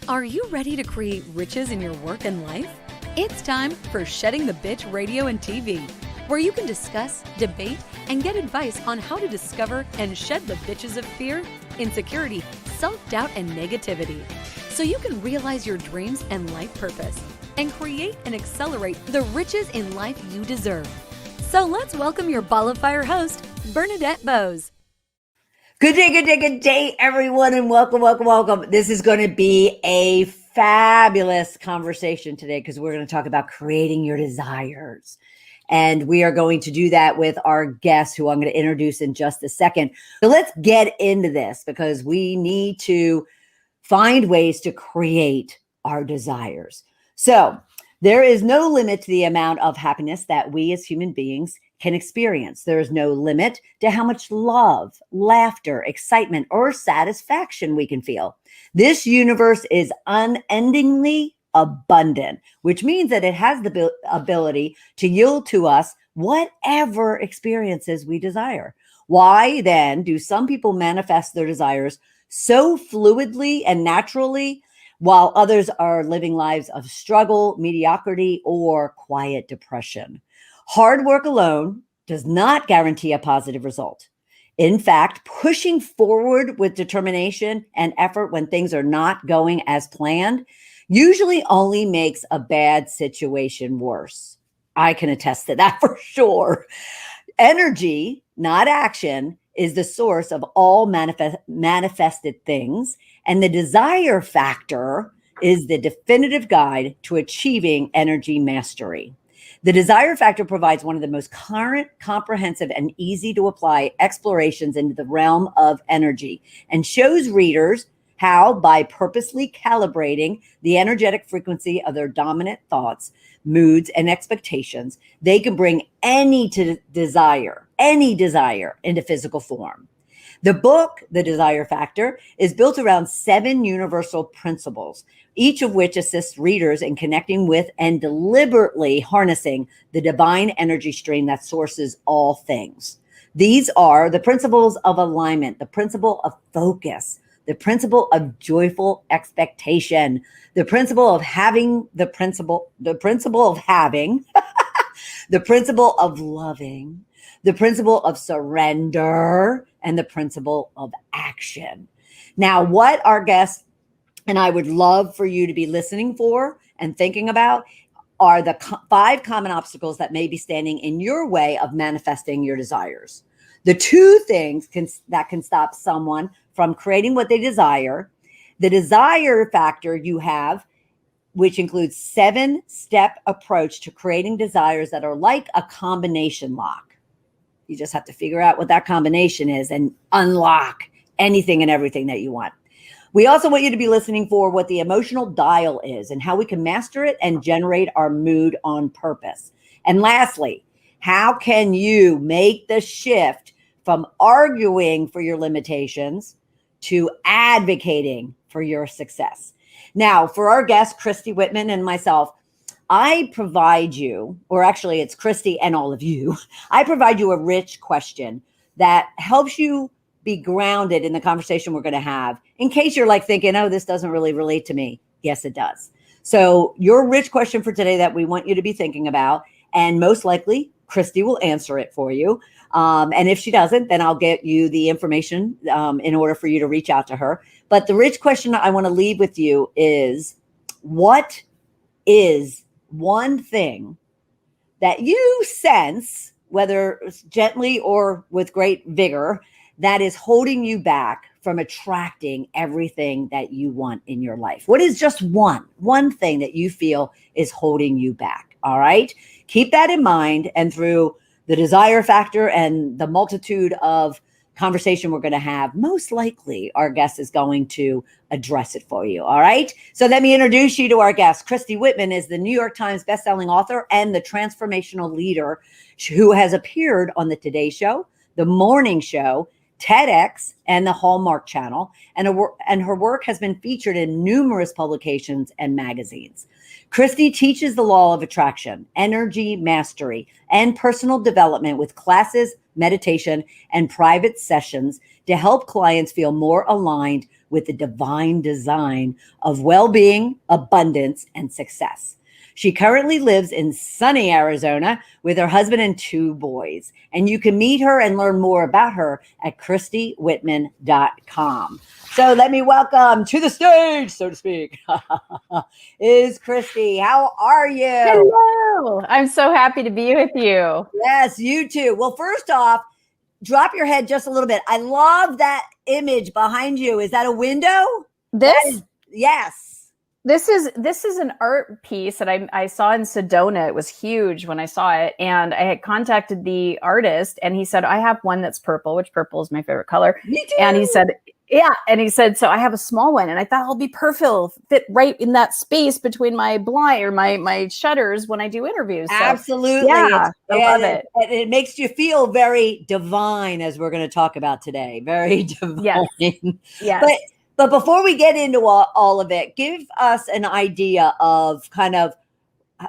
Are you ready to create riches in your work and life? It's time for Shedding the Bitch Radio and TV, where you can discuss, debate, and get advice on how to discover and shed the bitches of fear, insecurity, self-doubt, and negativity, so you can realize your dreams and life purpose, and create and accelerate the riches in life you deserve. So let's welcome your Ball of Fire host, Bernadette Bose. Good day, everyone, and welcome. This is going to be a fabulous conversation today because we're going to talk about creating your desires. And we are going to do that with our guest, who I'm going to introduce in just a second. So let's get into this because we need to find ways to create our desires. So there is no limit to the amount of happiness that we as human beings can experience. There is no limit to how much love, laughter, excitement, or satisfaction we can feel. This universe is unendingly abundant, which means that it has the ability to yield to us whatever experiences we desire. Why then do some people manifest their desires so fluidly and naturally, while others are living lives of struggle, mediocrity, or quiet depression? Hard work alone does not guarantee a positive result. In fact, pushing forward with determination and effort when things are not going as planned usually only makes a bad situation worse. I can attest to that for sure. Energy, not action, is the source of all manifested things, and the desire factor is the definitive guide to achieving energy mastery. The desire factor provides one of the most current, comprehensive, and easy to apply explorations into the realm of energy and shows readers how, by purposely calibrating the energetic frequency of their dominant thoughts, moods, and expectations, they can bring any desire into physical form. The book, The Desire Factor, is built around 7 universal principles, each of which assists readers in connecting with and deliberately harnessing the divine energy stream that sources all things. These are the principles of alignment, the principle of focus, the principle of joyful expectation, the principle of having, the principle of having, the principle of loving, the principle of surrender, and the principle of action. Now, what our guest and I would love for you to be listening for and thinking about are the 5 common obstacles that may be standing in your way of manifesting your desires. The 2 things that can stop someone from creating what they desire. The desire factor you have, which includes 7-step approach to creating desires that are like a combination lock. You just have to figure out what that combination is and unlock anything and everything that you want. We also want you to be listening for what the emotional dial is and how we can master it and generate our mood on purpose. And lastly, how can you make the shift from arguing for your limitations to advocating for your success? Now, for our guest, Christy Whitman, and myself, I provide you, or actually it's Christy and all of you, I provide you a rich question that helps you be grounded in the conversation we're going to have, in case you're like thinking, oh, this doesn't really relate to me. Yes, it does. So your rich question for today that we want you to be thinking about, and most likely Christy will answer it for you. And if she doesn't, then I'll get you the information in order for you to reach out to her. But the rich question I want to leave with you is, what is one thing that you sense, whether it's gently or with great vigor, that is holding you back from attracting everything that you want in your life? What is just one thing that you feel is holding you back? All right. Keep that in mind. And through the desire factor and the multitude of conversation we're going to have, most likely our guest is going to address it for you. All right. So let me introduce you to our guest. Christy Whitman is the New York Times bestselling author and the transformational leader who has appeared on the Today Show, the Morning Show, TEDx, and the Hallmark Channel. And her work has been featured in numerous publications and magazines. Christy teaches the law of attraction, energy mastery, and personal development with classes, meditation, and private sessions to help clients feel more aligned with the divine design of well-being, abundance, and success. She currently lives in sunny Arizona with her husband and 2 boys. And you can meet her and learn more about her at ChristyWhitman.com. So let me welcome to the stage, so to speak, is Christy. How are you? Hello. I'm so happy to be with you. Yes, you too. Well, first off, drop your head just a little bit. I love that image behind you. Is that a window? Yes. This is an art piece that I saw in Sedona. It was huge when I saw it. And I had contacted the artist and he said, I have one that's purple, which purple is my favorite color. Me too. And he said, yeah. And he said, so I have a small one. And I thought it'll be perfect, it'll fit right in that space between my blind or my shutters when I do interviews. So, absolutely. Yeah, I love it. It makes you feel very divine, as we're going to talk about today. Very divine. Yes. But before we get into all of it, give us an idea of kind of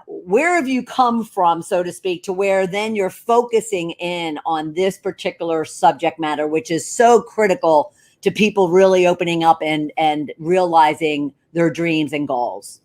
where have you come from, so to speak, to where then you're focusing in on this particular subject matter, which is so critical to people really opening up and realizing their dreams and goals.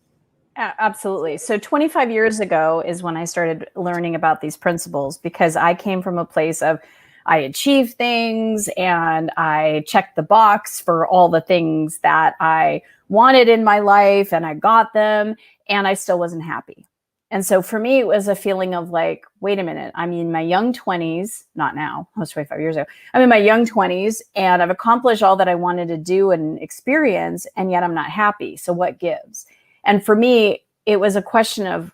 Absolutely. So 25 years ago is when I started learning about these principles, because I came from a place of I achieved things and I checked the box for all the things that I wanted in my life and I got them and I still wasn't happy. And so for me, it was a feeling of like, wait a minute, I'm in my young 20s, not now, I was 25 years ago. I'm in my young 20s and I've accomplished all that I wanted to do and experience, and yet I'm not happy. So what gives? And for me, it was a question of,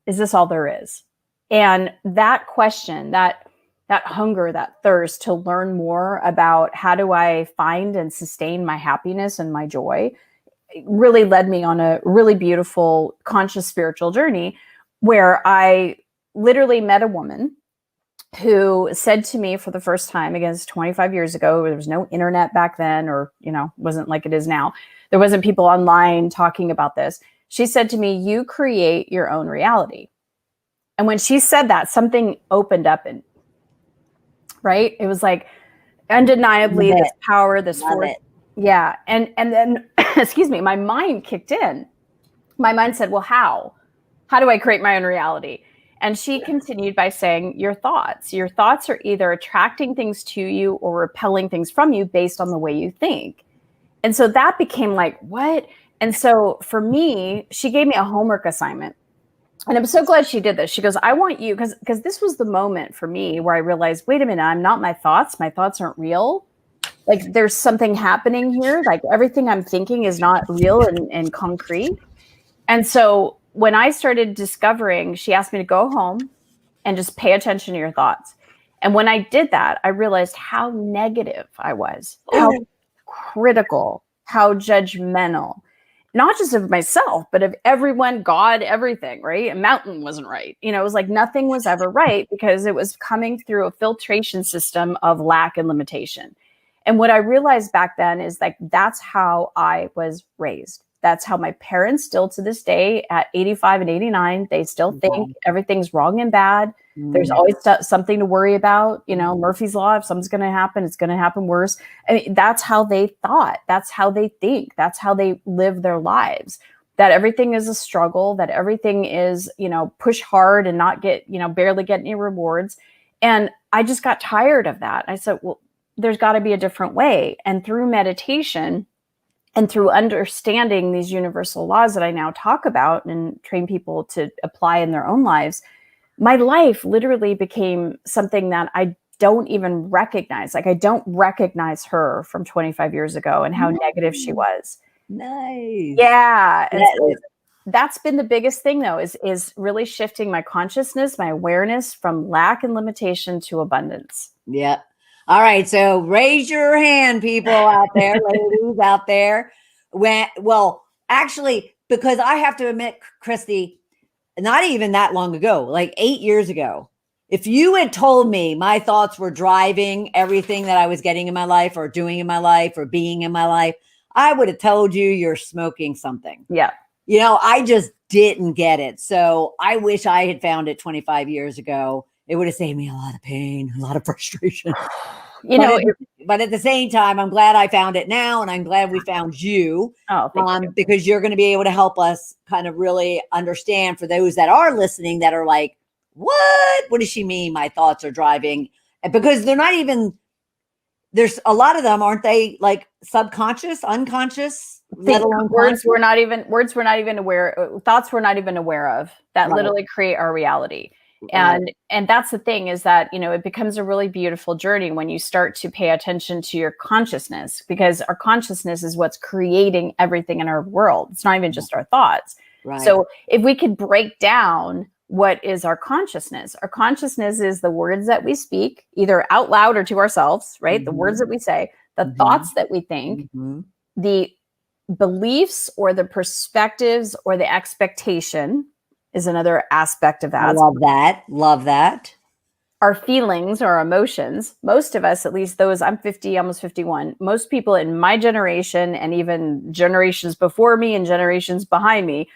is this all there is? And that question, that hunger, that thirst to learn more about how do I find and sustain my happiness and my joy, really led me on a really beautiful, conscious spiritual journey where I literally met a woman who said to me for the first time, again, 25 years ago, there was no internet back then, or, wasn't like it is now. There wasn't people online talking about this. She said to me, you create your own reality. And when she said that, something opened up in right? It was like undeniably this power, this force. Yeah. And then, excuse me, my mind kicked in. My mind said, well, how do I create my own reality? And she continued by saying, your thoughts are either attracting things to you or repelling things from you based on the way you think. And so that became like, what? And so for me, she gave me a homework assignment. And I'm so glad she did this. She goes, I want you, because this was the moment for me where I realized, wait a minute, I'm not my thoughts. My thoughts aren't real. Like there's something happening here. Like everything I'm thinking is not real and concrete. And so when I started discovering, she asked me to go home and just pay attention to your thoughts. And when I did that, I realized how negative I was, how critical, how judgmental. Not just of myself, but of everyone, God, everything, right? A mountain wasn't right. It was like nothing was ever right because it was coming through a filtration system of lack and limitation. And what I realized back then is like, that's how I was raised. That's how my parents still to this day at 85 and 89, they still think everything's wrong and bad. There's always something to worry about. Murphy's Law, if something's going to happen, it's going to happen worse. I mean, that's how they thought. That's how they think. That's how they live their lives. That everything is a struggle, that everything is, push hard and not get, barely get any rewards. And I just got tired of that. I said, well, there's got to be a different way. And through meditation and through understanding these universal laws that I now talk about and train people to apply in their own lives, my life literally became something that I don't even recognize. Like I don't recognize her from 25 years ago and how negative she was. Nice. Yeah. And so that's been the biggest thing though, is really shifting my consciousness, my awareness from lack and limitation to abundance. Yeah. All right. So raise your hand, people out there, ladies out there. Actually, because I have to admit, Christy, not even that long ago, like 8 years ago, if you had told me my thoughts were driving everything that I was getting in my life or doing in my life or being in my life, I would have told you you're smoking something. Yeah. I just didn't get it. So I wish I had found it 25 years ago it would have saved me a lot of pain, a lot of frustration. You know, But at the same time, I'm glad I found it now, and I'm glad we found you, thank you. because you're going to be able to help us kind of really understand, for those that are listening that are like, what does she mean? My thoughts are driving, because they're not even, there's a lot of them, aren't they, like let alone words we're not even aware, thoughts we're not even aware of, that literally create our reality. And that's the thing, is that, you know, it becomes a really beautiful journey when you start to pay attention to your consciousness, because our consciousness is what's creating everything in our world. It's not even just our thoughts. So if we could break down what is our consciousness is the words that we speak, either out loud or to ourselves, right? The words that we say, the thoughts that we think, the beliefs or the perspectives or the expectation is another aspect of that. Love that. Our feelings, our emotions, most of us, at least those, I'm 50, almost 51, most people in my generation and even generations before me and generations behind me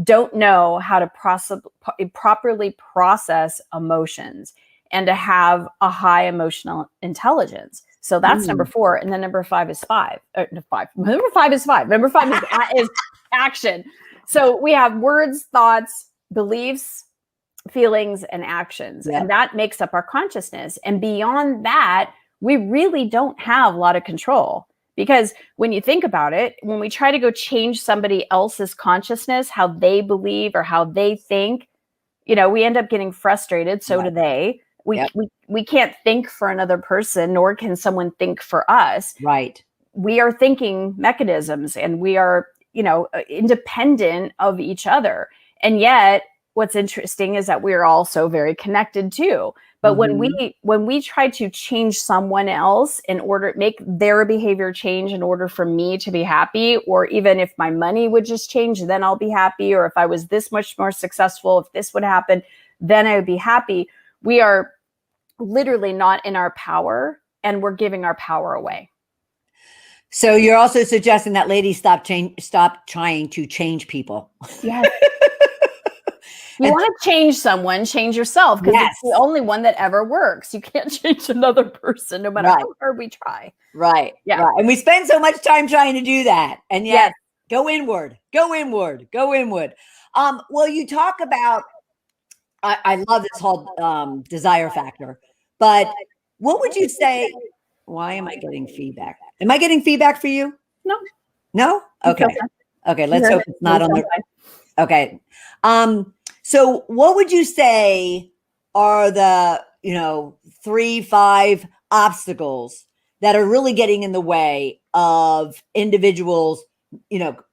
don't know how to properly process emotions and to have a high emotional intelligence. So that's number 4. And then number 5 is five. Number 5 is 5. Number 5 is action. So we have words, thoughts, beliefs, feelings, and actions. And that makes up our consciousness. And beyond that, we really don't have a lot of control. Because when you think about it, when we try to go change somebody else's consciousness, how they believe or how they think, you know, we end up getting frustrated. So do they. We can't think for another person, nor can someone think for us. We are thinking mechanisms, and we are, you know, independent of each other. And yet what's interesting is that we're also very connected too. But when we try to change someone else in order to make their behavior change in order for me to be happy, or even if my money would just change, then I'll be happy. Or if I was this much more successful, if this would happen, then I would be happy. We are literally not in our power, and we're giving our power away. So you're also suggesting that ladies stop trying to change people. Yes. You want to change someone, change yourself, because it's the only one that ever works. You can't change another person, no matter how hard we try. And we spend so much time trying to do that. And yet, go inward. Well, you talk about, I love this whole desire factor, but what would you say? Why am I getting feedback? Am I getting feedback for you? No? Okay. Let's hope it's not on the. Okay. So what would you say are the, 3-5 obstacles that are really getting in the way of individuals,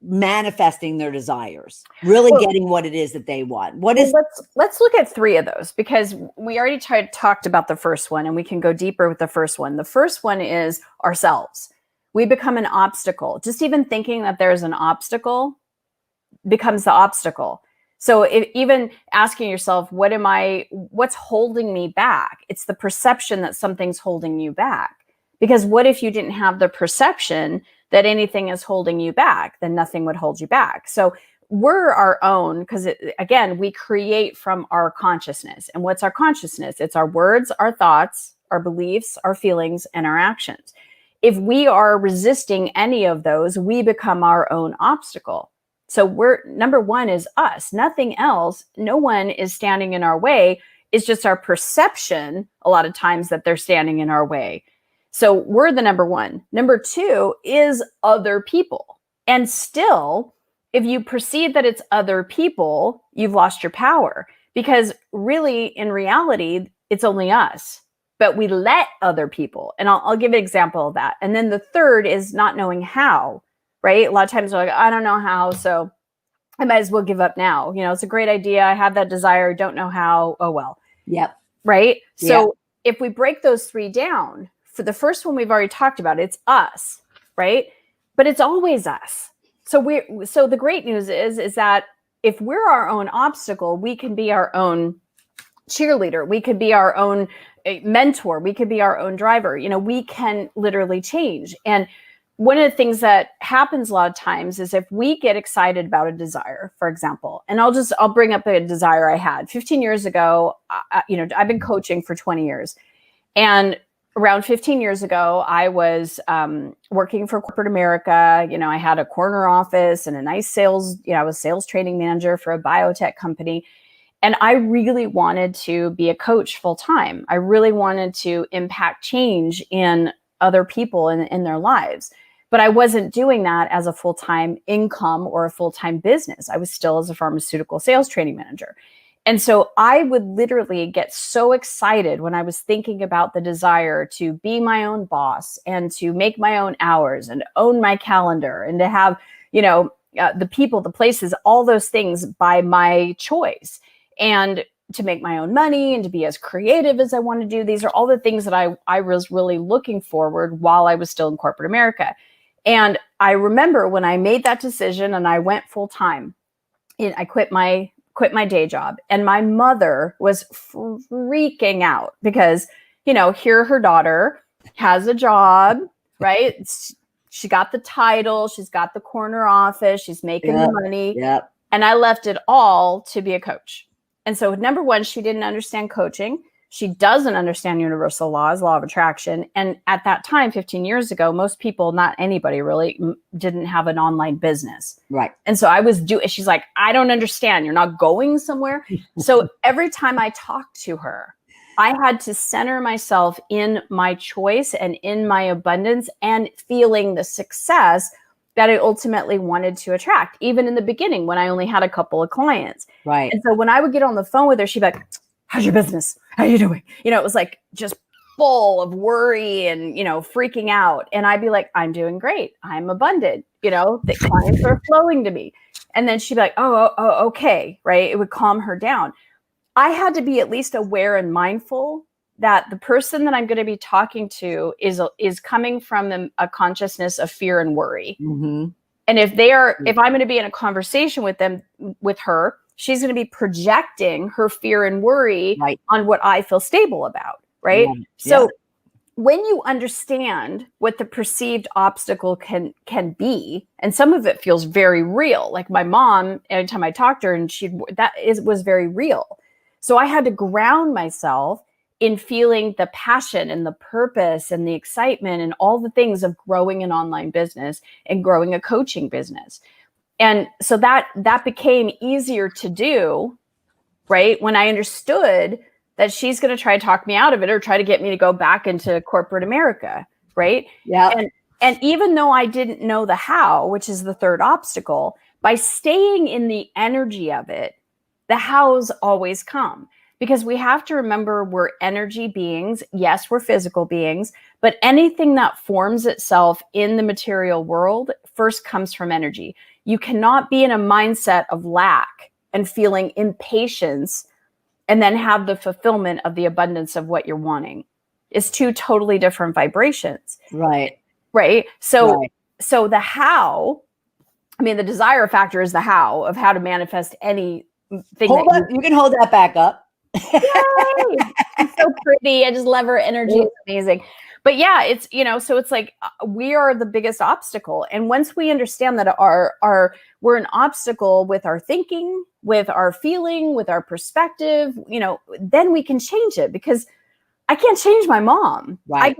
manifesting their desires, really getting what it is that they want? Let's look at 3 of those, because we already talked about the first one, and we can go deeper with the first one. The first one is ourselves. We become an obstacle. Just even thinking that there's an obstacle becomes the obstacle. So even asking yourself, what's holding me back? It's the perception that something's holding you back. Because what if you didn't have the perception that anything is holding you back? Then nothing would hold you back. So we're our own, because again, we create from our consciousness. And what's our consciousness? It's our words, our thoughts, our beliefs, our feelings, and our actions. If we are resisting any of those, we become our own obstacle. So number 1 is us, nothing else. No one is standing in our way. It's just our perception a lot of times that they're standing in our way. So we're the number 1. Number 2 is other people. And still, if you perceive that it's other people, you've lost your power, because really, in reality, it's only us. But we let other people. And I'll give an example of that. And then the third is not knowing how. Right? A lot of times we're like, I don't know how, so I might as well give up now. It's a great idea. I have that desire. Don't know how. Oh, well. Yep. Right? So if we break those 3 down, for the first one we've already talked about, it's us, right? But it's always us. So the great news is that if we're our own obstacle, we can be our own cheerleader. We could be our own mentor. We could be our own driver. We can literally change. And one of the things that happens a lot of times is if we get excited about a desire, for example, and I'll bring up a desire I had 15 years ago. I've been coaching for 20 years, and around 15 years ago, I was working for corporate America. I had a corner office and a nice sales, I was sales training manager for a biotech company. And I really wanted to be a coach full time. I really wanted to impact change in other people in their lives. But I wasn't doing that as a full-time income or a full-time business. I was still as a pharmaceutical sales training manager. And so I would literally get so excited when I was thinking about the desire to be my own boss and to make my own hours and own my calendar and to have, the people, the places, all those things by my choice, and to make my own money and to be as creative as I want to do. These are all the things that I was really looking forward while I was still in corporate America. And I remember when I made that decision and I went full time, I quit my day job, and my mother was freaking out because, here her daughter has a job, right? She got the title, she's got the corner office, she's making the money. Yep. And I left it all to be a coach. And so number one, she didn't understand coaching. She doesn't understand universal laws, law of attraction. And at that time, 15 years ago, most people, not anybody really, didn't have an online business. Right. And so she's like, I don't understand. You're not going somewhere. So every time I talked to her, I had to center myself in my choice and in my abundance and feeling the success that I ultimately wanted to attract, even in the beginning when I only had a couple of clients. Right. And so when I would get on the phone with her, she'd be like, how's your business? How are you doing? It was like just full of worry and, freaking out. And I'd be like, I'm doing great. I'm abundant. The clients are flowing to me. And then she'd be like, oh, okay. Right. It would calm her down. I had to be at least aware and mindful that the person that I'm going to be talking to is coming from a consciousness of fear and worry. Mm-hmm. And if I'm going to be in a conversation with her, she's going to be projecting her fear and worry on what I feel stable about. Right. Yeah. So when you understand what the perceived obstacle can be, and some of it feels very real, like my mom, anytime I talked to her, and was very real. So I had to ground myself in feeling the passion and the purpose and the excitement and all the things of growing an online business and growing a coaching business. And so that became easier to do, right? When I understood that she's going to try to talk me out of it or try to get me to go back into corporate America, right? Yeah. And even though I didn't know the how, which is the third obstacle, by staying in the energy of it, the hows always come. Because we have to remember we're energy beings. Yes, we're physical beings, but anything that forms itself in the material world first comes from energy. You cannot be in a mindset of lack and feeling impatience and then have the fulfillment of the abundance of what you're wanting. It's two totally different vibrations. Right. Right. So the how, the desire factor is the how of how to manifest anything. You can hold that back up. Yay! It's so pretty. I just love her energy. It's amazing. But yeah, it's, so it's like we are the biggest obstacle. And once we understand that we're an obstacle with our thinking, with our feeling, with our perspective, then we can change it, because I can't change my mom. Right.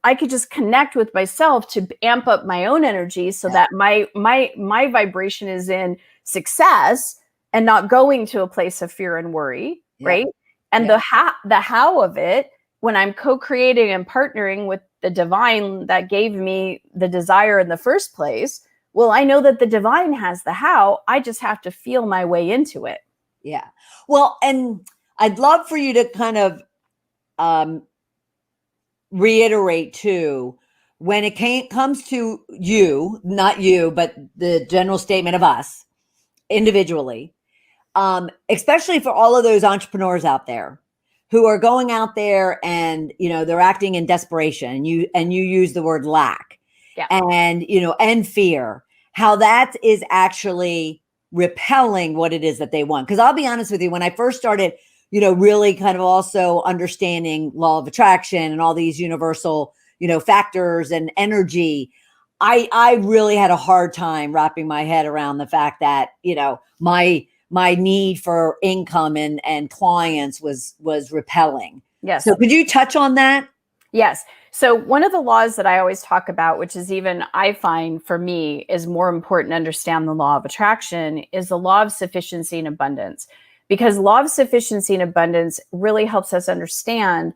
I could just connect with myself to amp up my own energy so that my vibration is in success and not going to a place of fear and worry. Right. And the how of it, when I'm co-creating and partnering with the divine that gave me the desire in the first place, well, I know that the divine has the how. I just have to feel my way into it. Yeah. Well, and I'd love for you to kind of reiterate too, when it comes to you, not you, but the general statement of us individually, especially for all of those entrepreneurs out there who are going out there and, they're acting in desperation, and you use the word lack and, and fear, how that is actually repelling what it is that they want. Because I'll be honest with you, when I first started, really kind of also understanding law of attraction and all these universal, factors and energy, I really had a hard time wrapping my head around the fact that, my need for income and clients was repelling. Yes. So could you touch on that? Yes. So one of the laws that I always talk about, which is even I find for me is more important to understand the law of attraction, is the law of sufficiency and abundance. Because law of sufficiency and abundance really helps us understand,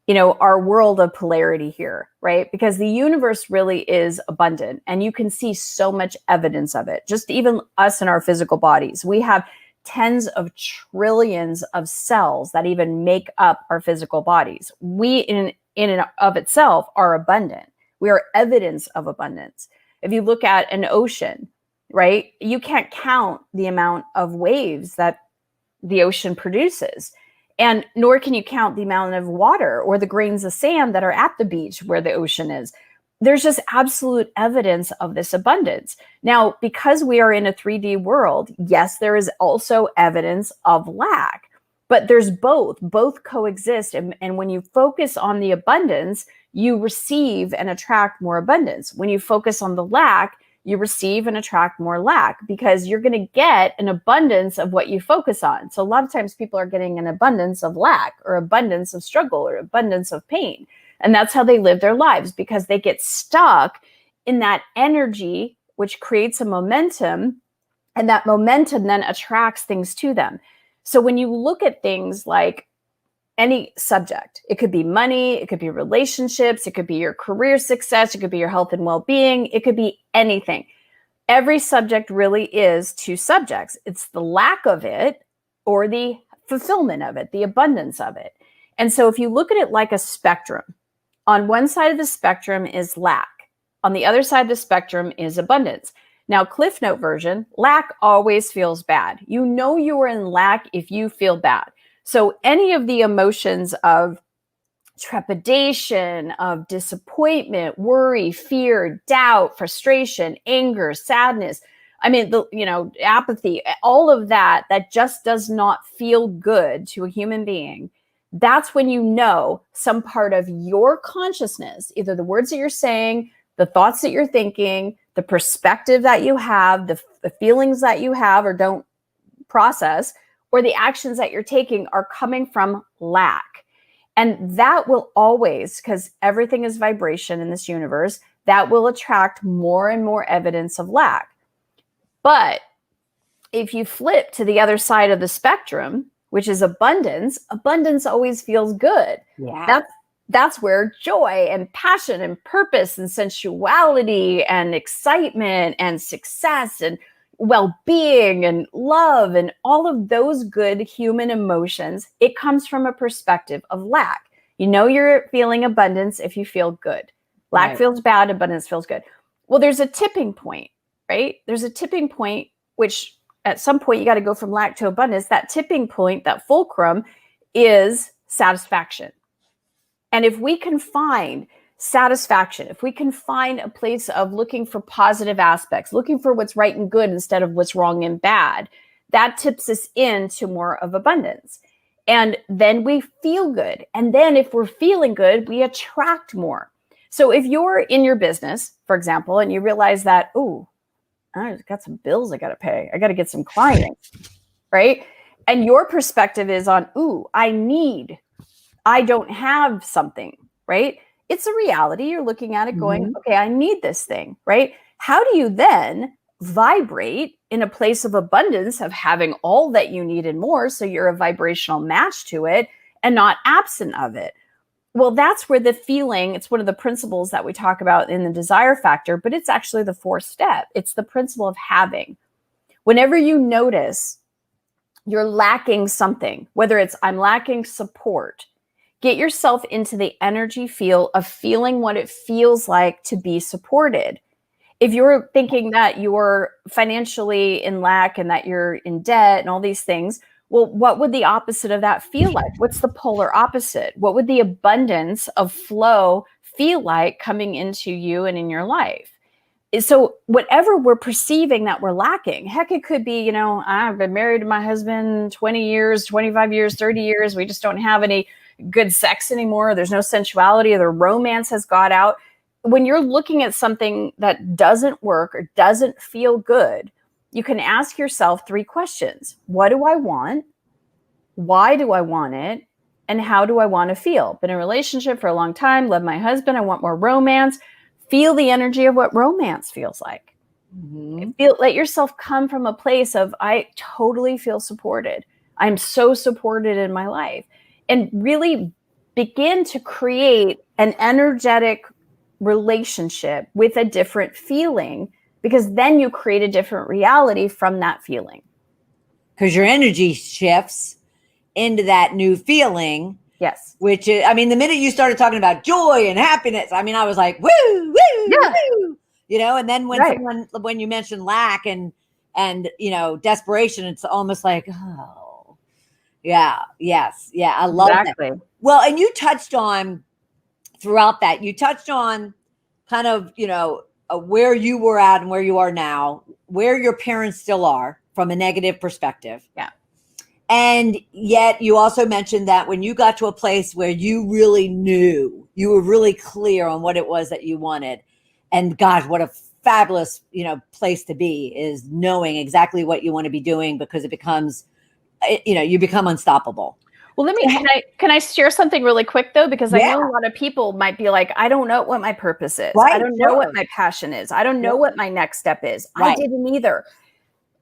our world of polarity here, right? Because the universe really is abundant and you can see so much evidence of it. Just even us in our physical bodies. We have tens of trillions of cells that even make up our physical bodies. We in and of itself are abundant. We are evidence of abundance. If you look at an ocean, right, you can't count the amount of waves that the ocean produces. And nor can you count the amount of water or the grains of sand that are at the beach where the ocean is. There's just absolute evidence of this abundance. Now, because we are in a 3D world, yes, there is also evidence of lack. But there's both coexist. And when you focus on the abundance, you receive and attract more abundance. When you focus on the lack, you receive and attract more lack because you're going to get an abundance of what you focus on. So a lot of times people are getting an abundance of lack or abundance of struggle or abundance of pain. And that's how they live their lives because they get stuck in that energy, which creates a momentum. And that momentum then attracts things to them. So when you look at things like any subject, it could be money, it could be relationships, it could be your career success, it could be your health and well-being, it could be anything. Every subject really is two subjects. It's the lack of it or the fulfillment of it, the abundance of it. And so if you look at it like a spectrum, on one side of the spectrum is lack. On the other side of the spectrum is abundance. Now, Cliff Note version, lack always feels bad. You know you are in lack if you feel bad. So any of the emotions of trepidation, of disappointment, worry, fear, doubt, frustration, anger, sadness, apathy, all of that just does not feel good to a human being. That's when you know some part of your consciousness, either the words that you're saying, the thoughts that you're thinking, the perspective that you have, the feelings that you have or don't process, or the actions that you're taking are coming from lack. And that will always, because everything is vibration in this universe, that will attract more and more evidence of lack. But if you flip to the other side of the spectrum, which is abundance always feels good. Yeah. That's where joy and passion and purpose and sensuality and excitement and success and well-being and love and all of those good human emotions, it comes from a perspective of lack. You know you're feeling abundance if you feel good. Lack feels bad, abundance feels good. Well, there's a tipping point, right? There's a tipping point, which at some point you got to go from lack to abundance. That tipping point, that fulcrum is satisfaction. And if we can find satisfaction, if we can find a place of looking for positive aspects, looking for what's right and good instead of what's wrong and bad, that tips us into more of abundance. And then we feel good. And then if we're feeling good, we attract more. So if you're in your business, for example, and you realize that, oh, I've got some bills I got to pay. I got to get some clients, right? And your perspective is on, I don't have something, right? It's a reality. You're looking at it going, okay, I need this thing, right? How do you then vibrate in a place of abundance of having all that you need and more, so you're a vibrational match to it and not absent of it? Well, that's where the feeling, it's one of the principles that we talk about in the desire factor, but it's actually the fourth step. It's the principle of having. Whenever you notice you're lacking something, whether it's I'm lacking support, get yourself into the energy field of feeling what it feels like to be supported. If you're thinking that you're financially in lack and that you're in debt and all these things, well, what would the opposite of that feel like? What's the polar opposite? What would the abundance of flow feel like coming into you and in your life? So whatever we're perceiving that we're lacking, heck, it could be, I've been married to my husband 20 years, 25 years, 30 years. We just don't have any good sex anymore. There's no sensuality, or the romance has got out. when you're looking at something that doesn't work or doesn't feel good, you can ask yourself 3 questions. What do I want? Why do I want it? And how do I want to feel? Been in a relationship for a long time, love my husband, I want more romance. Feel the energy of what romance feels like. Let yourself come from a place of, I totally feel supported. I'm so supported in my life. And really begin to create an energetic relationship with a different feeling, because then you create a different reality from that feeling. Because your energy shifts into that new feeling. Yes. Which is, I mean, the minute you started talking about joy and happiness, I mean, I was like, woo, woo, Yeah. woo. You know, and then when you mention lack and, you know, desperation, it's almost like, oh, yeah, yes. Yeah. I love that. Well, and you touched on throughout that, you touched on kind of, you know, where you were at and where you are now, where your parents still are from a negative perspective. Yeah. And yet you also mentioned that when you got to a place where you really knew, you were really clear on what it was that you wanted. And gosh, what a fabulous, you know, place to be, is knowing exactly what you want to be doing, because it becomes, you know, you become unstoppable. Well, can I share something really quick though? Because I know a lot of people might be like, I don't know what my purpose is. Right, I don't know what my passion is. I don't know what my next step is. Right. I didn't either.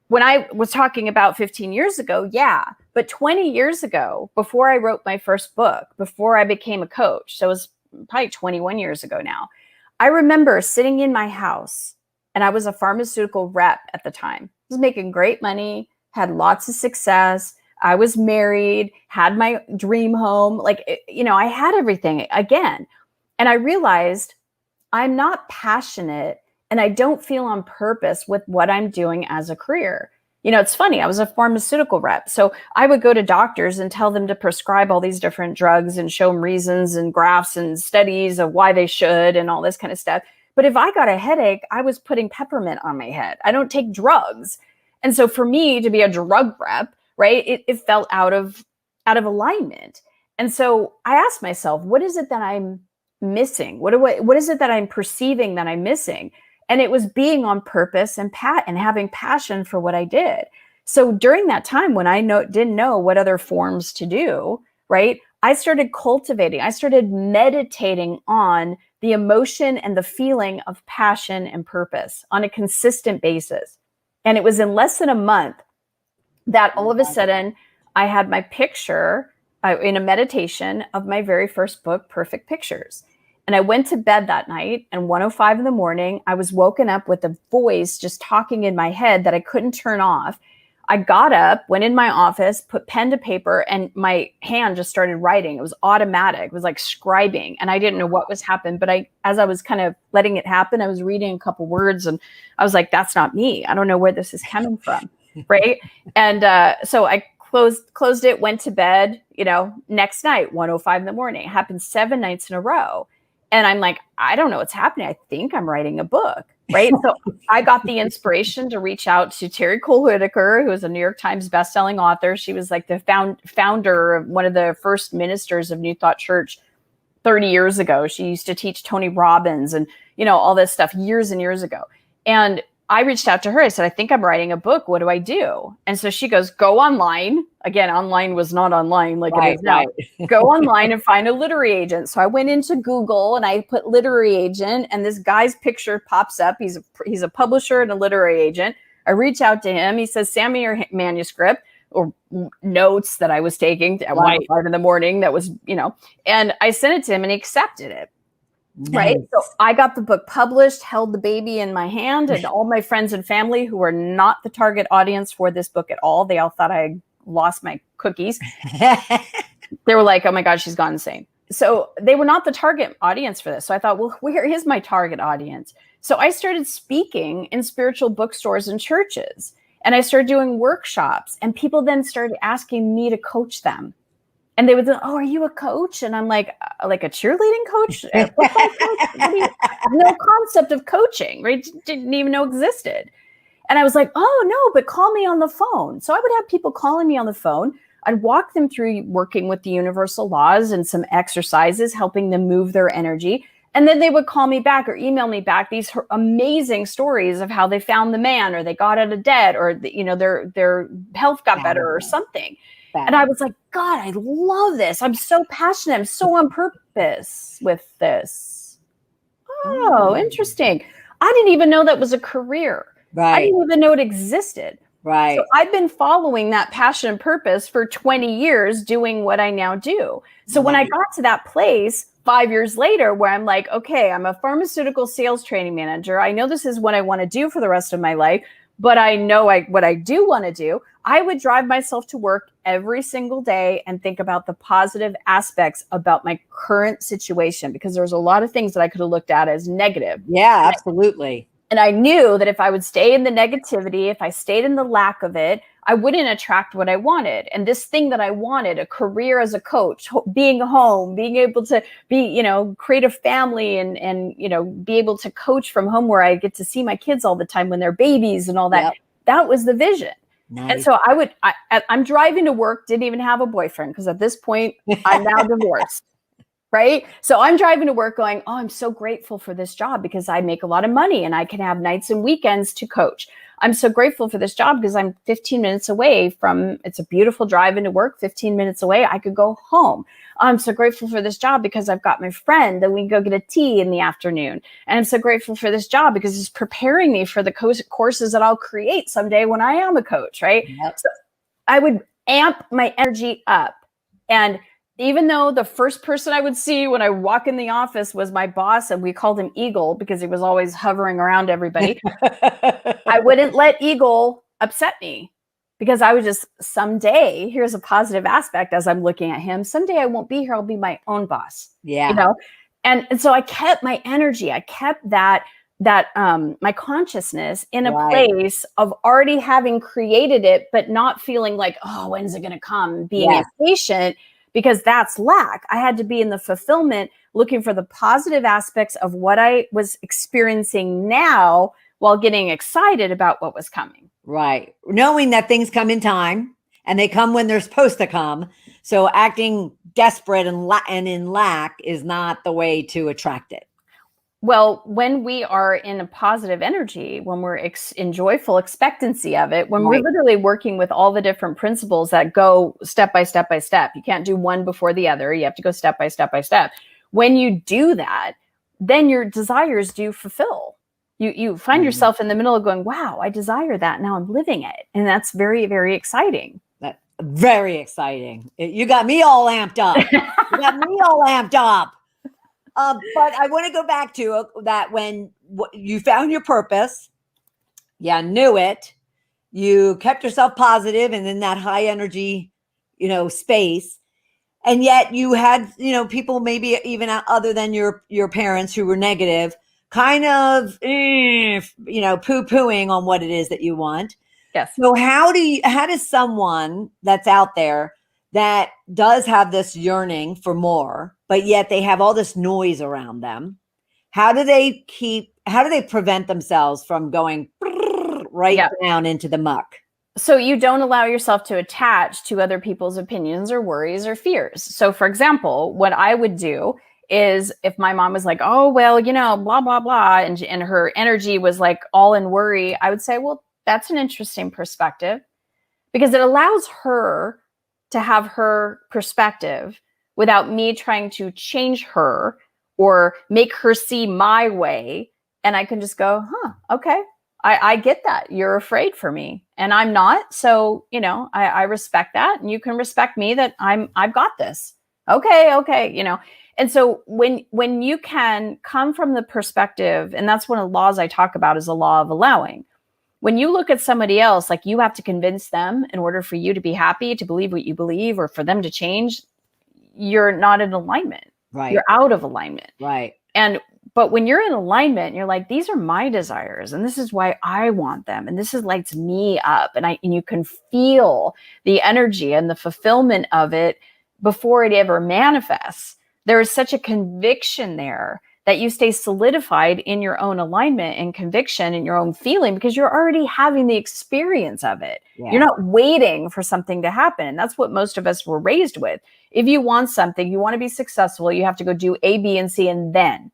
When I was talking about 15 years ago, yeah. But 20 years ago, before I wrote my first book, before I became a coach, so it was probably 21 years ago now, I remember sitting in my house, and I was a pharmaceutical rep at the time. I was making great money, had lots of success. I was married, had my dream home. Like, you know, I had everything again. And I realized I'm not passionate and I don't feel on purpose with what I'm doing as a career. You know, it's funny. I was a pharmaceutical rep. So I would go to doctors and tell them to prescribe all these different drugs and show them reasons and graphs and studies of why they should and all this kind of stuff. But if I got a headache, I was putting peppermint on my head. I don't take drugs. And so for me to be a drug rep, right, it felt out of alignment. And so I asked myself, what is it that I'm missing? What is it that I'm perceiving that I'm missing? And it was being on purpose and having passion for what I did. So during that time when I didn't know what other forms to do, right, I started meditating on the emotion and the feeling of passion and purpose on a consistent basis. And it was in less than a month that all of a sudden I had my picture in a meditation of my very first book, Perfect Pictures. And I went to bed that night, and 1:05 in the morning, I was woken up with a voice just talking in my head that I couldn't turn off. I got up, went in my office, put pen to paper, and my hand just started writing. It was automatic. It was like scribing, and I didn't know what was happening. But as I was kind of letting it happen, I was reading a couple words, and I was like, that's not me. I don't know where this is coming from, right? And so I closed it, went to bed, you know, next night, 1:05 in the morning. It happened 7 nights in a row. And I'm like, I don't know what's happening. I think I'm writing a book, right? So I got the inspiration to reach out to Terry Cole Whitaker, who is a New York Times bestselling author. She was like the founder of one of the first ministers of New Thought Church 30 years ago. She used to teach Tony Robbins and, you know, all this stuff years and years ago. And I reached out to her. I said, I think I'm writing a book. What do I do? And so she goes, go online. Again, online was not online like it is now. Go online and find a literary agent. So I went into Google and I put literary agent, and this guy's picture pops up. He's a publisher and a literary agent. I reach out to him. He says, send me your manuscript or notes that I was taking at 1:05 in the morning. That was, you know, and I sent it to him and he accepted it. Nice. Right. So I got the book published, held the baby in my hand, and all my friends and family who were not the target audience for this book at all, they all thought I had lost my cookies. They were like, oh my God, she's gone insane. So they were not the target audience for this. So I thought, well, where is my target audience? So I started speaking in spiritual bookstores and churches, and I started doing workshops, and people then started asking me to coach them. And they would say, oh, are you a coach? And I'm like a cheerleading coach? No concept of coaching, right? Didn't even know existed. And I was like, oh, no, but call me on the phone. So I would have people calling me on the phone. I'd walk them through working with the universal laws and some exercises, helping them move their energy. And then they would call me back or email me back these amazing stories of how they found the man, or they got out of debt, or their health got better or something. And I was like, God, I love this. I'm so passionate. I'm so on purpose with this. Oh, interesting. I didn't even know that was a career. Right. I didn't even know it existed. Right. So I've been following that passion and purpose for 20 years doing what I now do. So when I got to that place 5 years later where I'm like, okay, I'm a pharmaceutical sales training manager. I know this is what I want to do for the rest of my life, but I know what I do want to do. I would drive myself to work every single day and think about the positive aspects about my current situation, because there's a lot of things that I could have looked at as negative. Yeah, absolutely. And I knew that if I would stay in the negativity, if I stayed in the lack of it, I wouldn't attract what I wanted. And this thing that I wanted, a career as a coach, being home, being able to be, create a family and be able to coach from home where I get to see my kids all the time when they're babies and all that. Yep. That was the vision. Nice. And so I'm driving to work, didn't even have a boyfriend, because at this point I'm now divorced. Right. So I'm driving to work going, oh, I'm so grateful for this job because I make a lot of money and I can have nights and weekends to coach. I'm so grateful for this job because I'm 15 minutes away from, it's a beautiful drive into work, 15 minutes away. I could go home. I'm so grateful for this job because I've got my friend that we can go get a tea in the afternoon. And I'm so grateful for this job because it's preparing me for the courses that I'll create someday when I am a coach. Right. Yep. So I would amp my energy up. And even though the first person I would see when I walk in the office was my boss, and we called him Eagle because he was always hovering around everybody, I wouldn't let Eagle upset me, because I was just, someday, here's a positive aspect as I'm looking at him, someday I won't be here, I'll be my own boss. Yeah. And so I kept my energy, I kept that my consciousness in a place of already having created it, but not feeling like, oh, when's it going to come? Being impatient. Because that's lack. I had to be in the fulfillment, looking for the positive aspects of what I was experiencing now while getting excited about what was coming. Right. Knowing that things come in time and they come when they're supposed to come. So acting desperate and in lack is not the way to attract it. Well, when we are in a positive energy, when we're in joyful expectancy of it, when we're literally working with all the different principles that go step by step by step, you can't do one before the other. You have to go step by step by step. When you do that, then your desires do fulfill. You find yourself in the middle of going, wow, I desire that. Now I'm living it. And that's very, very exciting. Very exciting. You got me all amped up. But I want to go back to that when you found your purpose, you knew it, you kept yourself positive and in that high energy, space. And yet you had, people maybe even other than your parents who were negative, kind of, poo-pooing on what it is that you want. Yes. So how does someone that's out there that does have this yearning for more, but yet they have all this noise around them, how do they prevent themselves from going down into the muck? So you don't allow yourself to attach to other people's opinions or worries or fears. So for example, what I would do is if my mom was like, oh, well, blah, blah, blah, and her energy was like all in worry, I would say, well, that's an interesting perspective, because it allows her to have her perspective without me trying to change her or make her see my way. And I can just go, okay, I get that. You're afraid for me and I'm not. So, I respect that. And you can respect me that I've got this. Okay. And so when you can come from the perspective, and that's one of the laws I talk about is the law of allowing. When you look at somebody else, like you have to convince them in order for you to be happy, to believe what you believe, or for them to change, you're not in alignment. Right. You're out of alignment. Right. But when you're in alignment, you're like, these are my desires and this is why I want them. And this lights me up. And you can feel the energy and the fulfillment of it before it ever manifests. There is such a conviction there that you stay solidified in your own alignment and conviction and your own feeling, because you're already having the experience of it. Yeah. You're not waiting for something to happen. And that's what most of us were raised with. If you want something, you want to be successful, you have to go do A, B, and C, and then.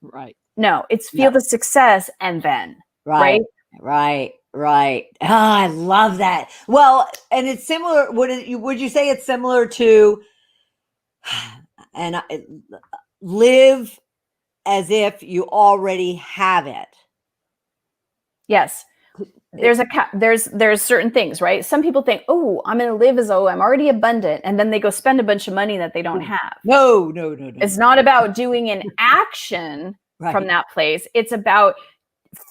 Right. No, it's feel the success and then, Right. right? Right. Oh, I love that. Well, and it's similar. Would you say it's similar to and live as if you already have it? Yes. There's certain things, right? Some people think, oh, I'm going to live as though I'm already abundant, and then they go spend a bunch of money that they don't have. No. It's not about doing an action from that place. It's about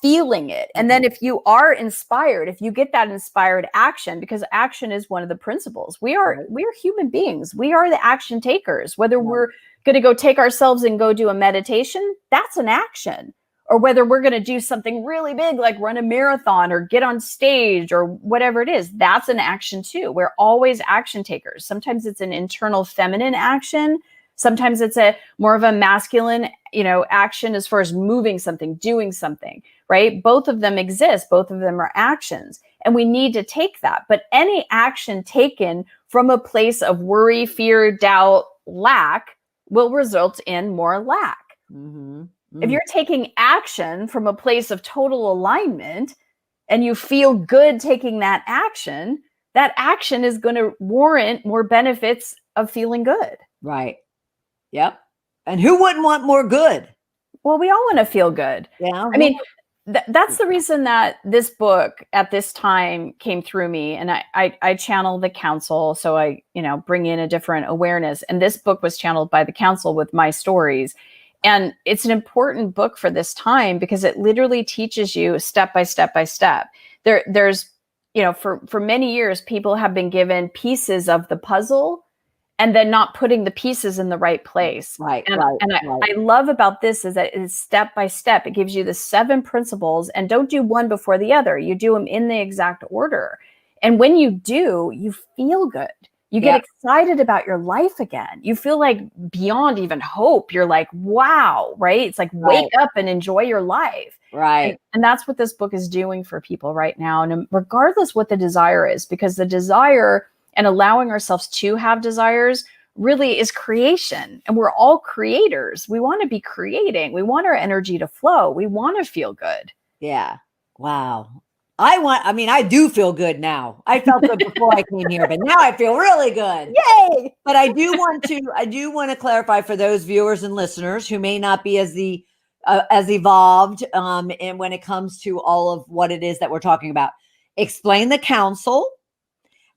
feeling it. And then if you are inspired, if you get that inspired action, because action is one of the principles. We're human beings. We are the action takers. Whether we're going to go take ourselves and go do a meditation, that's an action. Or whether we're going to do something really big, like run a marathon or get on stage or whatever it is, that's an action too. We're always action takers. Sometimes it's an internal feminine action. Sometimes it's a more of a masculine, action as far as moving something, doing something, right? Both of them exist. Both of them are actions. And we need to take that. But any action taken from a place of worry, fear, doubt, lack will result in more lack. Mm-hmm. If you're taking action from a place of total alignment and you feel good taking that action is going to warrant more benefits of feeling good. Right. Yep. And who wouldn't want more good? Well, we all want to feel good. Yeah. I mean, that's the reason that this book at this time came through me, and I channel the council. So I, bring in a different awareness. And this book was channeled by the council with my stories. And it's an important book for this time because it literally teaches you step by step by step. There's, for many years, people have been given pieces of the puzzle and then not putting the pieces in the right place. Right. And I love about this is that it's step by step. It gives you the 7 principles, and don't do one before the other. You do them in the exact order. And when you do, you feel good. You get excited about your life again. You feel like beyond even hope. You're like, wow, right? It's like, wake up and enjoy your life. Right. And that's what this book is doing for people right now. And regardless what the desire is, because the desire and allowing ourselves to have desires really is creation. And we're all creators. We want to be creating. We want our energy to flow. We want to feel good. Yeah. Wow. I do feel good now. I felt good before I came here, but now I feel really good. Yay. But I do want to clarify for those viewers and listeners who may not be as evolved and when it comes to all of what it is that we're talking about. Explain the council.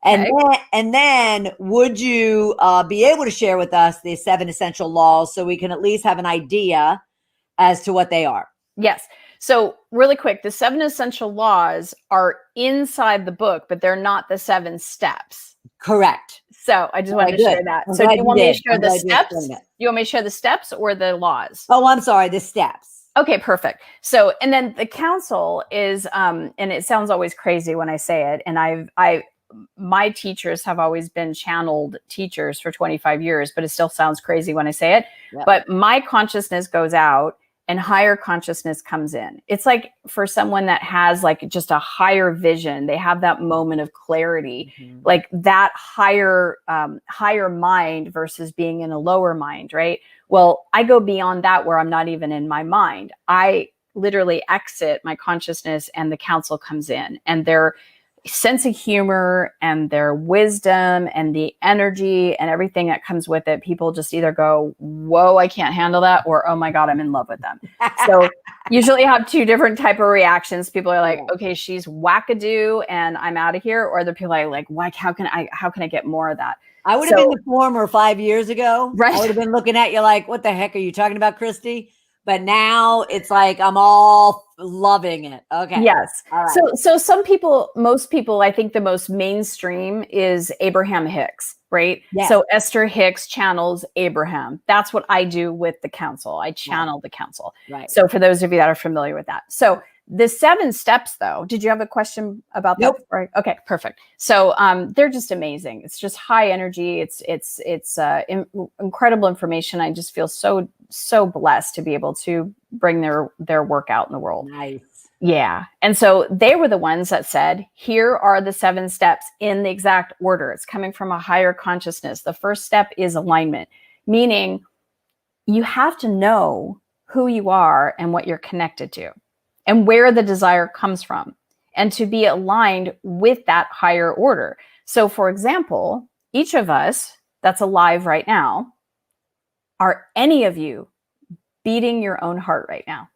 And then would you be able to share with us the 7 essential laws so we can at least have an idea as to what they are? Yes. So really quick, the 7 essential laws are inside the book, but they're not the 7 steps. Correct. So I just wanted to share that. So do you want me to share the steps? Do you want me to share the steps or the laws? Oh, I'm sorry. The steps. Okay, perfect. So, and then the council is, and it sounds always crazy when I say it. And my teachers have always been channeled teachers for 25 years, but it still sounds crazy when I say it. Yep. But my consciousness goes out and higher consciousness comes in. It's like for someone that has like just a higher vision, they have that moment of clarity, like that higher mind versus being in a lower mind, right? Well, I go beyond that where I'm not even in my mind. I literally exit my consciousness and the council comes in, and their sense of humor and their wisdom and the energy and everything that comes with it, people just either go, whoa, I can't handle that, or oh my God, I'm in love with them. So usually have 2 different type of reactions. People are like, okay, she's wackadoo and I'm out of here. Or other people are like, how can I get more of that? I would have been the former 5 years ago. Right. I would have been looking at you like, what the heck are you talking about, Christy? But now it's like I'm all loving it. Okay. Yes. All right. So most people, I think the most mainstream is Abraham Hicks, right? Yes. So Esther Hicks channels Abraham. That's what I do with the council. I channel the council. Right. So for those of you that are familiar with that. So the 7 steps though, did you have a question about that? Nope. Right. Okay, perfect. So they're just amazing. It's just high energy. It's incredible information. I just feel so blessed to be able to bring their work out in the world. Nice. Yeah. And so they were the ones that said, here are the 7 steps in the exact order. It's coming from a higher consciousness. The first step is alignment, meaning you have to know who you are and what you're connected to and where the desire comes from, and to be aligned with that higher order. So for example, each of us that's alive right now, are any of you beating your own heart right now?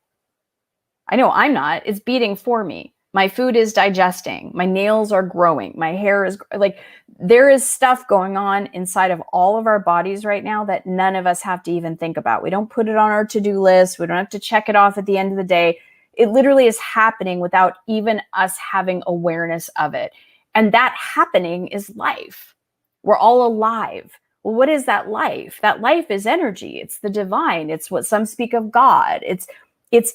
I know I'm not. It's beating for me. My food is digesting. My nails are growing. My hair is like, there is stuff going on inside of all of our bodies right now that none of us have to even think about. We don't put it on our to-do list. We don't have to check it off at the end of the day. It literally is happening without even us having awareness of it. And that happening is life. We're all alive. Well, what is that life? That life is energy. It's the divine. It's what some speak of God. It's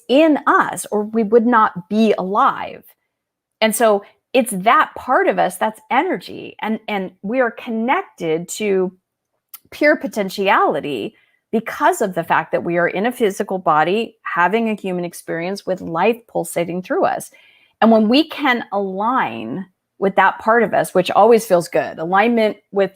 in us, or we would not be alive. And so it's that part of us that's energy. And we are connected to pure potentiality because of the fact that we are in a physical body, having a human experience with life pulsating through us. And when we can align with that part of us, which always feels good, alignment with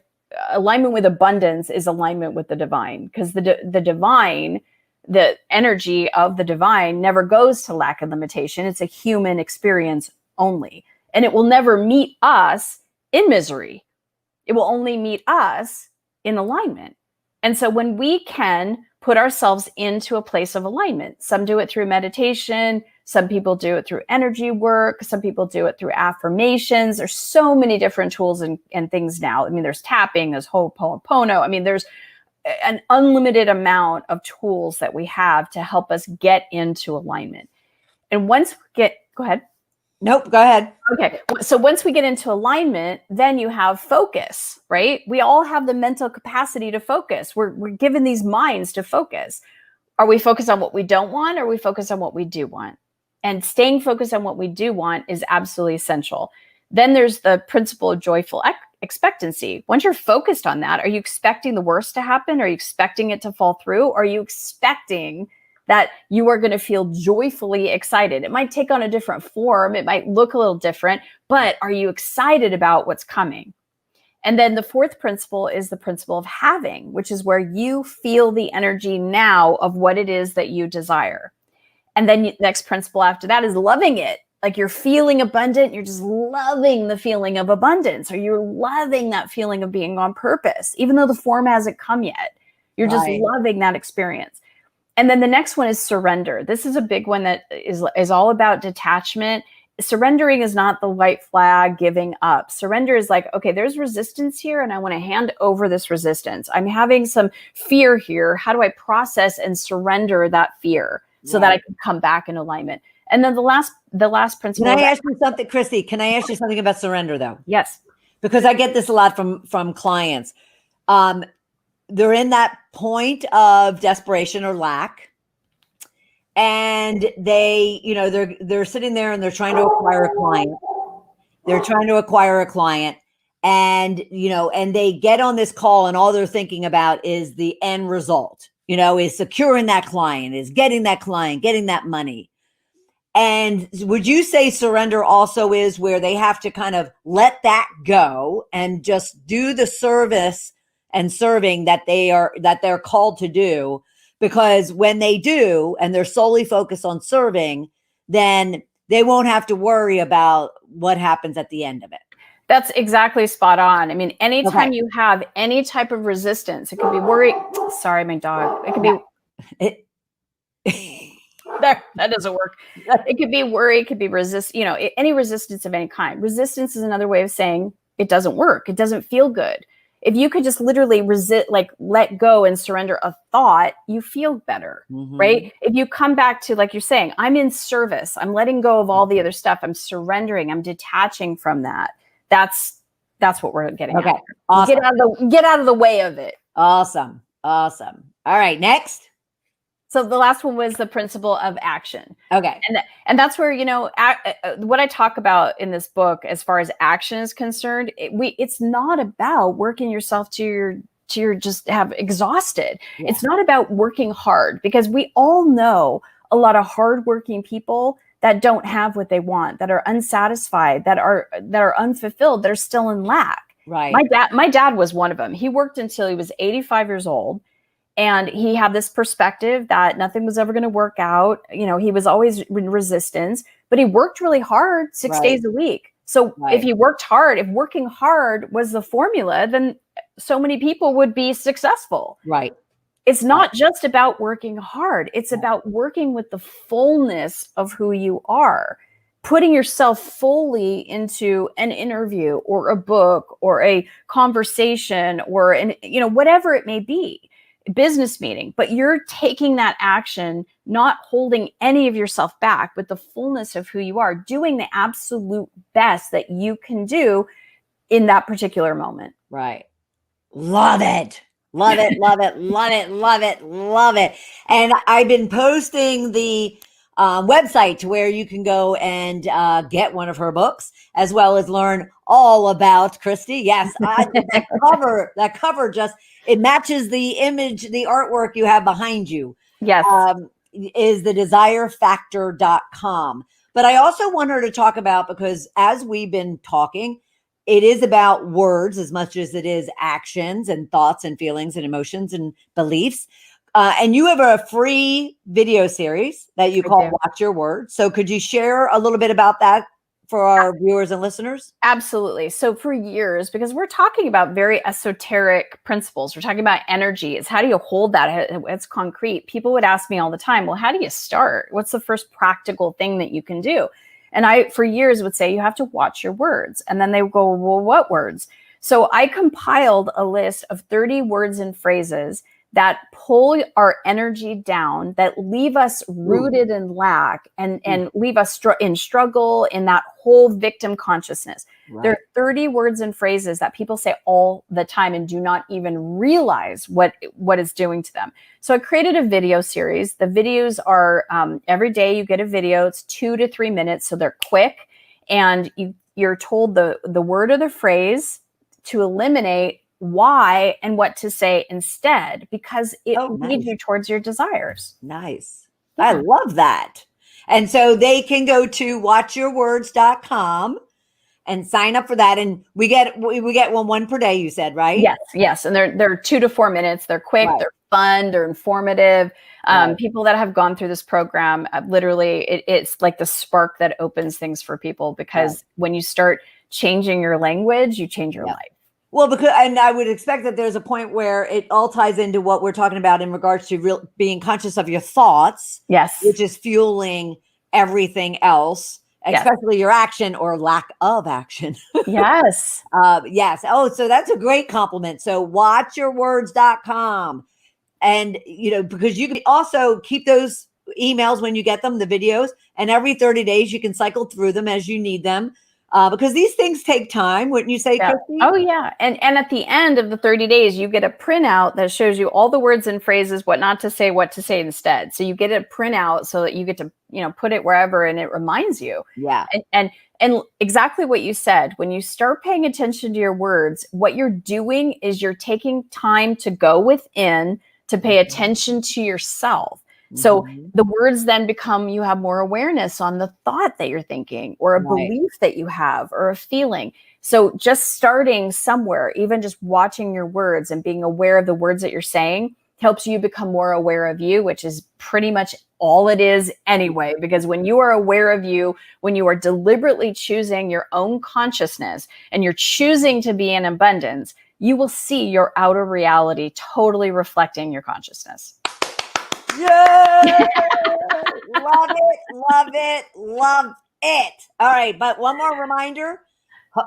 abundance is alignment with the divine, because the divine, the energy of the divine never goes to lack and limitation. It's a human experience only. And it will never meet us in misery. It will only meet us in alignment. And so when we can put ourselves into a place of alignment, some do it through meditation, some people do it through energy work, some people do it through affirmations. There's so many different tools and things now. I mean, there's tapping, there's Ho'oponopono. I mean, there's an unlimited amount of tools that we have to help us get into alignment. And once we get, go ahead. Nope, go ahead. Okay. So once we get into alignment, then you have focus, right? We all have the mental capacity to focus. We're given these minds to focus. Are we focused on what we don't want, or are we focused on what we do want? And staying focused on what we do want is absolutely essential. Then there's the principle of joyful expectancy. Once you're focused on that, are you expecting the worst to happen? Are you expecting it to fall through? Are you expecting that you are going to feel joyfully excited? It might take on a different form. It might look a little different, but are you excited about what's coming? And then the fourth principle is the principle of having, which is where you feel the energy now of what it is that you desire. And then the next principle after that is loving it. Like you're feeling abundant, you're just loving the feeling of abundance, or you're loving that feeling of being on purpose, even though the form hasn't come yet. You're just loving that experience. And then the next one is surrender. This is a big one that is all about detachment. Surrendering is not the white flag giving up. Surrender is like, okay, there's resistance here and I want to hand over this resistance. I'm having some fear here. How do I process and surrender that fear so that I can come back in alignment? And then the last principle. Can I ask you something, Christy? Can I ask you something about surrender though? Yes. Because I get this a lot from clients. They're in that point of desperation or lack. And they, they're sitting there and they're trying to acquire a client. And, and they get on this call and all they're thinking about is the end result, is securing that client, is getting that client, getting that money. And would you say surrender also is where they have to kind of let that go and just do the service and serving that they're called to do? Because when they do, and they're solely focused on serving, then they won't have to worry about what happens at the end of it. That's exactly spot on. I mean, anytime you have any type of resistance, it could be worry. Sorry, my dog. It could be. That doesn't work. It could be worry. It could be any resistance of any kind. Resistance is another way of saying it doesn't work. It doesn't feel good. If you could just literally resist, like let go and surrender a thought, you feel better, right? If you come back to, like you're saying, I'm in service, I'm letting go of all the other stuff, I'm surrendering, I'm detaching from that. That's what we're getting at. Awesome. Get out of the way of it. Awesome. All right, next. So the last one was the principle of action. Okay. And that's where, what I talk about in this book, as far as action is concerned, it's not about working yourself to your just have exhausted. Yeah. It's not about working hard, because we all know a lot of hardworking people that don't have what they want, that are unsatisfied, that are unfulfilled, that are still in lack. Right. My dad was one of them. He worked until he was 85 years old. And he had this perspective that nothing was ever going to work out. He was always in resistance, but he worked really hard 6 days a week. So if he worked hard, if working hard was the formula, then so many people would be successful. Right. It's not just about working hard. It's about working with the fullness of who you are, putting yourself fully into an interview or a book or a conversation or whatever it may be, business meeting, but you're taking that action, not holding any of yourself back, with the fullness of who you are, doing the absolute best that you can do in that particular moment. Right. Love it. Love it, love it, love it, love it, love it. And I've been posting the website to where you can go and get one of her books, as well as learn all about Christy. Yes, that cover just, it matches the image, the artwork you have behind you. Yes. Is the desirefactor.com. But I also want her to talk about, because as we've been talking, it is about words as much as it is actions and thoughts and feelings and emotions and beliefs. And you have a free video series that you call Watch Your Words. So could you share a little bit about that for our viewers and listeners? Absolutely. So for years, because we're talking about very esoteric principles, we're talking about energy. It's how do you hold that? It's concrete. People would ask me all the time, well, how do you start? What's the first practical thing that you can do? And I, for years, would say, you have to watch your words. And then they would go, well, what words? So I compiled a list of 30 words and phrases that pull our energy down, that leave us rooted in lack and leave us in struggle, in that whole victim consciousness. Right. There are 30 words and phrases that people say all the time and do not even realize what it's doing to them. So I created a video series. The videos are every day you get a video. It's 2 to 3 minutes, so they're quick. And you're told the word or the phrase to eliminate why and what to say instead, because it leads you towards your desires. Nice. Yeah. I love that. And so they can go to watchyourwords.com and sign up for that. And we get one per day, you said, right? Yes. And they're 2 to 4 minutes. They're quick, they're fun, they're informative. People that have gone through this program, literally it's like the spark that opens things for people, because when you start changing your language, you change your life. Well, and I would expect that there's a point where it all ties into what we're talking about in regards to being conscious of your thoughts. Yes. Which is fueling everything else, especially your action or lack of action. Yes. Yes. Oh, so that's a great compliment. So watchyourwords.com. And, because you can also keep those emails when you get them, the videos, and every 30 days you can cycle through them as you need them. Because these things take time, wouldn't you say, Christy? Oh, yeah. And at the end of the 30 days, you get a printout that shows you all the words and phrases, what not to say, what to say instead. So you get a printout so that you get to, put it wherever, and it reminds you. Yeah. And exactly what you said, when you start paying attention to your words, what you're doing is you're taking time to go within, to pay attention to yourself. So the words then become, you have more awareness on the thought that you're thinking, or a belief that you have, or a feeling. So just starting somewhere, even just watching your words and being aware of the words that you're saying, helps you become more aware of you, which is pretty much all it is anyway. Because when you are aware of you, when you are deliberately choosing your own consciousness and you're choosing to be in abundance, you will see your outer reality totally reflecting your consciousness. Yeah. Love it, love it, love it. All right, but one more reminder.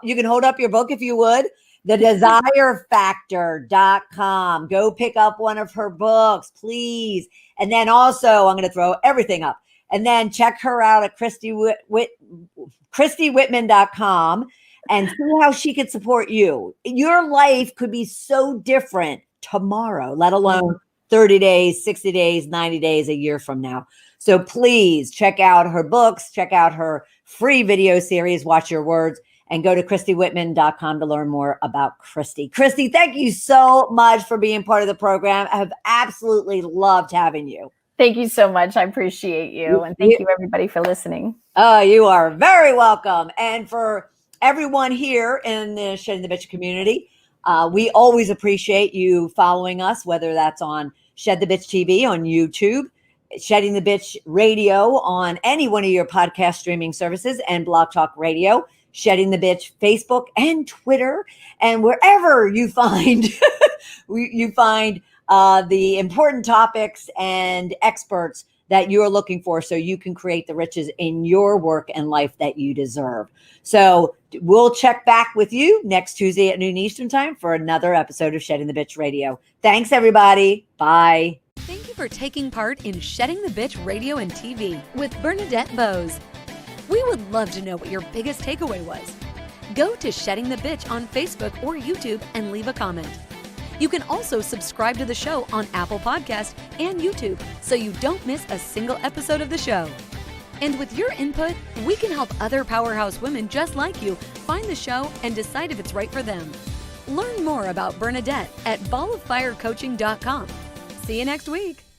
You can hold up your book if you would. TheDesireFactor.com. Go pick up one of her books, please. And then also, I'm going to throw everything up. And then check her out at ChristyWhitman.com and see how she can support you. Your life could be so different tomorrow, let alone 30 days, 60 days, 90 days, a year from now. So please check out her books, check out her free video series, Watch Your Words, and go to ChristyWhitman.com to learn more about Christy. Christy, thank you so much for being part of the program. I have absolutely loved having you. Thank you so much. I appreciate you. And thank you everybody for listening. Oh, you are very welcome. And for everyone here in the Shedding the Bitch community, we always appreciate you following us, whether that's on Shed the Bitch TV on YouTube, Shedding the Bitch Radio on any one of your podcast streaming services, and Blog Talk Radio, Shedding the Bitch Facebook and Twitter, and wherever you find the important topics and experts that you're looking for, so you can create the riches in your work and life that you deserve. So we'll check back with you next Tuesday at noon Eastern time for another episode of Shedding the Bitch Radio. Thanks, everybody. Bye. Thank you for taking part in Shedding the Bitch Radio and TV with Bernadette Bose. We would love to know what your biggest takeaway was. Go to Shedding the Bitch on Facebook or YouTube and leave a comment. You can also subscribe to the show on Apple Podcasts and YouTube so you don't miss a single episode of the show. And with your input, we can help other powerhouse women just like you find the show and decide if it's right for them. Learn more about Bernadette at balloffirecoaching.com. See you next week.